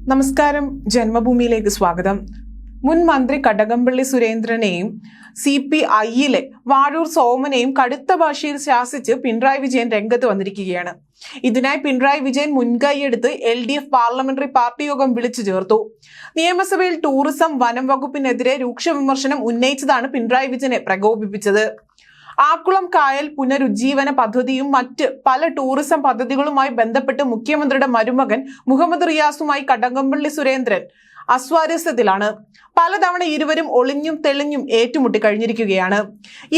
നമസ്കാരം, ജന്മഭൂമിയിലേക്ക് സ്വാഗതം. മുൻ മന്ത്രി കടകംപള്ളി സുരേന്ദ്രനെയും CPI-യിലെ വാഴൂർ സോമനെയും കടുത്ത ഭാഷയിൽ ശാസിച്ച് പിണറായി വിജയൻ രംഗത്ത് വന്നിരിക്കുകയാണ്. ഇതിനായി പിണറായി വിജയൻ മുൻകൈയെടുത്ത് LDF പാർലമെന്ററി പാർട്ടി യോഗം വിളിച്ചു ചേർത്തു. നിയമസഭയിൽ ടൂറിസം വനം വകുപ്പിനെതിരെ രൂക്ഷ വിമർശനം ഉന്നയിച്ചതാണ് പിണറായി വിജയനെ പ്രകോപിപ്പിച്ചത്. ആക്കുളം കായൽ പുനരുജ്ജീവന പദ്ധതിയും മറ്റ് പല ടൂറിസം പദ്ധതികളുമായി ബന്ധപ്പെട്ട് മുഖ്യമന്ത്രിയുടെ മരുമകൻ മുഹമ്മദ് റിയാസുമായി കടകംപള്ളി സുരേന്ദ്രൻ അസ്വാരസ്യത്തിലാണ്. പലതവണ ഇരുവരും ഒളിഞ്ഞും തെളിഞ്ഞും ഏറ്റുമുട്ടി കഴിഞ്ഞിരിക്കുകയാണ്.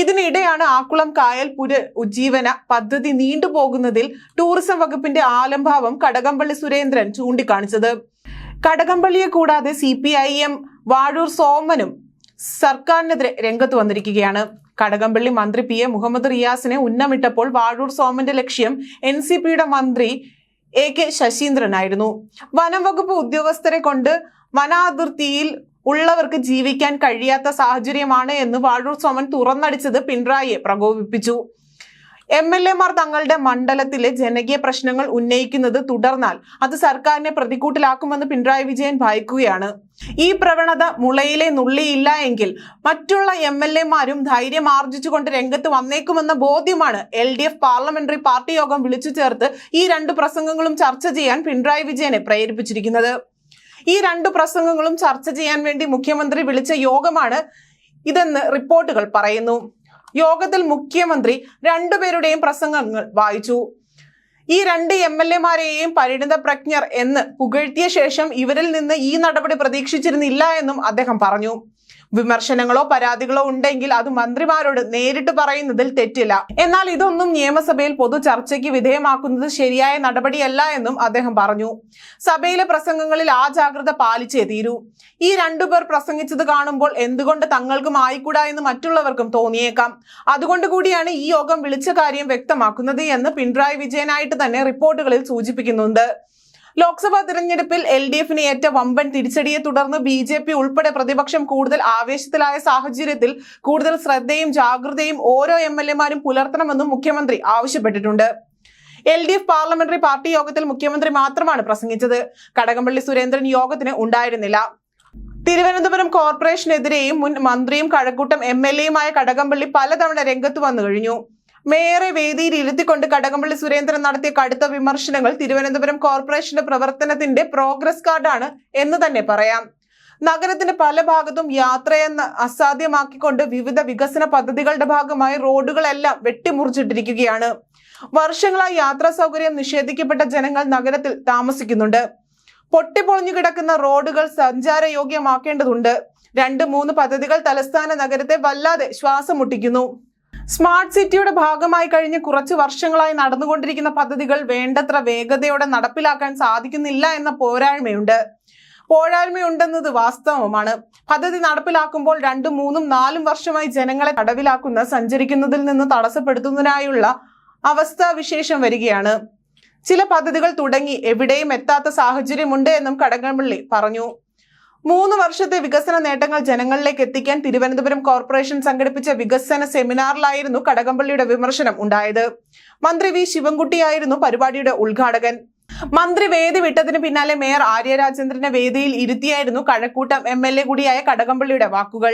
ഇതിനിടെയാണ് ആക്കുളം കായൽ പുനരുജ്ജീവന പദ്ധതി നീണ്ടുപോകുന്നതിൽ ടൂറിസം വകുപ്പിന്റെ ആലംഭാവം കടകംപള്ളി സുരേന്ദ്രൻ ചൂണ്ടിക്കാണിച്ചത്. കടകംപള്ളിയെ കൂടാതെ CPIM വാഴൂർ സോമനും സർക്കാരിനെതിരെ രംഗത്ത് വന്നിരിക്കുകയാണ്. കടകംപള്ളി മന്ത്രി PA മുഹമ്മദ് റിയാസിനെ ഉന്നമിട്ടപ്പോൾ വാഴൂർ സോമന്റെ ലക്ഷ്യം NCPയുടെ മന്ത്രി AK ശശീന്ദ്രനായിരുന്നു. വനം വകുപ്പ് ഉദ്യോഗസ്ഥരെ കൊണ്ട് വനാതിർത്തിയിൽ ഉള്ളവർക്ക് ജീവിക്കാൻ കഴിയാത്ത സാഹചര്യമാണ് എന്ന് വാഴൂർ സോമൻ തുറന്നടിച്ചത് പിണറായിയെ പ്രകോപിപ്പിച്ചു. MLA-മാർ തങ്ങളുടെ മണ്ഡലത്തിലെ ജനകീയ പ്രശ്നങ്ങൾ ഉന്നയിക്കുന്നത് തുടർന്നാൽ അത് സർക്കാരിനെ പ്രതിക്കൂട്ടിലാക്കുമെന്ന് പിണറായി വിജയൻ ഭയക്കുകയാണ്. ഈ പ്രവണത മുളയിലെ നുള്ളിയില്ല എങ്കിൽ മറ്റുള്ള MLA-മാരും ധൈര്യം ആർജിച്ചുകൊണ്ട് രംഗത്ത് വന്നേക്കുമെന്ന ബോധ്യമാണ് LDF പാർലമെന്ററി പാർട്ടി യോഗം വിളിച്ചു ചേർത്ത് ഈ രണ്ട് പ്രസംഗങ്ങളും ചർച്ച ചെയ്യാൻ പിണറായി വിജയനെ പ്രേരിപ്പിച്ചിരിക്കുന്നത്. ഈ രണ്ട് പ്രസംഗങ്ങളും ചർച്ച ചെയ്യാൻ വേണ്ടി മുഖ്യമന്ത്രി വിളിച്ച യോഗമാണ് ഇതെന്ന് റിപ്പോർട്ടുകൾ പറയുന്നു. യോഗത്തിൽ മുഖ്യമന്ത്രി രണ്ടുപേരുടെയും പ്രസംഗങ്ങൾ വായിച്ചു. ഈ രണ്ട് MLA-മാരെയും പരിണിത പ്രജ്ഞർ എന്ന് പുകഴ്ത്തിയ ശേഷം ഇവരിൽ നിന്ന് ഈ നടപടി പ്രതീക്ഷിച്ചിരുന്നില്ല എന്നും അദ്ദേഹം പറഞ്ഞു. വിമർശനങ്ങളോ പരാതികളോ ഉണ്ടെങ്കിൽ അത് മന്ത്രിമാരോട് നേരിട്ട് പറയുന്നതിൽ തെറ്റില്ല. എന്നാൽ ഇതൊന്നും നിയമസഭയിൽ പൊതു ചർച്ചയ്ക്ക് വിധേയമാക്കുന്നത് ശരിയായ നടപടിയല്ല എന്നും അദ്ദേഹം പറഞ്ഞു. സഭയിലെ പ്രസംഗങ്ങളിൽ ആ ജാഗ്രത പാലിച്ചേ തീരൂ. ഈ രണ്ടുപേർ പ്രസംഗിച്ചത് കാണുമ്പോൾ എന്തുകൊണ്ട് തങ്ങൾക്കും ആയിക്കൂടാ എന്ന് മറ്റുള്ളവർക്കും തോന്നിയേക്കാം. അതുകൊണ്ട് കൂടിയാണ് ഈ യോഗം വിളിച്ച കാര്യം വ്യക്തമാക്കുന്നത് എന്ന് പിണറായി വിജയനായിട്ട് തന്നെ റിപ്പോർട്ടുകളിൽ സൂചിപ്പിക്കുന്നുണ്ട്. ലോക്സഭാ തിരഞ്ഞെടുപ്പിൽ LDF-ന് ഏറ്റ വമ്പൻ തിരിച്ചടിയെ തുടർന്ന് BJP ഉൾപ്പെടെ പ്രതിപക്ഷം കൂടുതൽ ആവേശത്തിലായ സാഹചര്യത്തിൽ കൂടുതൽ ശ്രദ്ധയും ജാഗ്രതയും ഓരോ MLA-മാരും പുലർത്തണമെന്നും മുഖ്യമന്ത്രി ആവശ്യപ്പെട്ടിട്ടുണ്ട്. LDF പാർലമെന്ററി പാർട്ടി യോഗത്തിൽ മുഖ്യമന്ത്രി മാത്രമാണ് പ്രസംഗിച്ചത്. കടകംപള്ളി സുരേന്ദ്രൻ യോഗത്തിന് ഉണ്ടായിരുന്നില്ല. തിരുവനന്തപുരം കോർപ്പറേഷനെതിരെയും മുൻ മന്ത്രിയും കഴക്കൂട്ടം MLA-യുമായ കടകംപള്ളി പലതവണ രംഗത്ത് വന്നു കഴിഞ്ഞു. മേയറെ വേദിയിൽ ഇരുത്തിക്കൊണ്ട് കടകംപള്ളി സുരേന്ദ്രൻ നടത്തിയ കടുത്ത വിമർശനങ്ങൾ തിരുവനന്തപുരം കോർപ്പറേഷന്റെ പ്രവർത്തനത്തിന്റെ പ്രോഗ്രസ് കാർഡാണ് എന്ന് തന്നെ പറയാം. നഗരത്തിന്റെ പല ഭാഗത്തും യാത്രയെന്ന് അസാധ്യമാക്കിക്കൊണ്ട് വിവിധ വികസന പദ്ധതികളുടെ ഭാഗമായി റോഡുകളെല്ലാം വെട്ടിമുറിച്ചിട്ടിരിക്കുകയാണ്. വർഷങ്ങളായി യാത്രാ സൗകര്യം നിഷേധിക്കപ്പെട്ട ജനങ്ങൾ നഗരത്തിൽ താമസിക്കുന്നുണ്ട്. പൊട്ടിപ്പൊളിഞ്ഞു കിടക്കുന്ന റോഡുകൾ സഞ്ചാരയോഗ്യമാക്കേണ്ടതുണ്ട്. 2-3 പദ്ധതികൾ തലസ്ഥാന നഗരത്തെ വല്ലാതെ ശ്വാസം മുട്ടിക്കുന്നു. സ്മാർട്ട് സിറ്റിയുടെ ഭാഗമായി കഴിഞ്ഞ് കുറച്ച് വർഷങ്ങളായി നടന്നുകൊണ്ടിരിക്കുന്ന പദ്ധതികൾ വേണ്ടത്ര വേഗതയോടെ നടപ്പിലാക്കാൻ സാധിക്കുന്നില്ല എന്ന പോരായ്മയുണ്ടെന്നത് വാസ്തവമാണ്. പദ്ധതി നടപ്പിലാക്കുമ്പോൾ 2, 3, 4 വർഷമായി ജനങ്ങളെ തടവിലാക്കുന്ന സഞ്ചരിക്കുന്നതിൽ നിന്ന് തടസ്സപ്പെടുത്തുന്നതിനായുള്ള അവസ്ഥാവിശേഷം വരികയാണ്. ചില പദ്ധതികൾ തുടങ്ങി എവിടെയും എത്താത്ത സാഹചര്യമുണ്ട് എന്നും കടകംപള്ളി പറഞ്ഞു. 3 വർഷത്തെ വികസന നേട്ടങ്ങൾ ജനങ്ങളിലേക്ക് എത്തിക്കാൻ തിരുവനന്തപുരം കോർപ്പറേഷൻ സംഘടിപ്പിച്ച വികസന സെമിനാറിലായിരുന്നു കടകംപള്ളിയുടെ വിമർശനം ഉണ്ടായത്. മന്ത്രി V ശിവൻകുട്ടിയായിരുന്നു പരിപാടിയുടെ ഉദ്ഘാടകൻ. മന്ത്രി വേദി വിട്ടതിന് പിന്നാലെ മേയർ ആര്യ രാജേന്ദ്രനെ വേദിയിൽ ഇരുത്തിയായിരുന്നു കഴക്കൂട്ടം MLA കൂടിയായ കടകംപള്ളിയുടെ വാക്കുകൾ.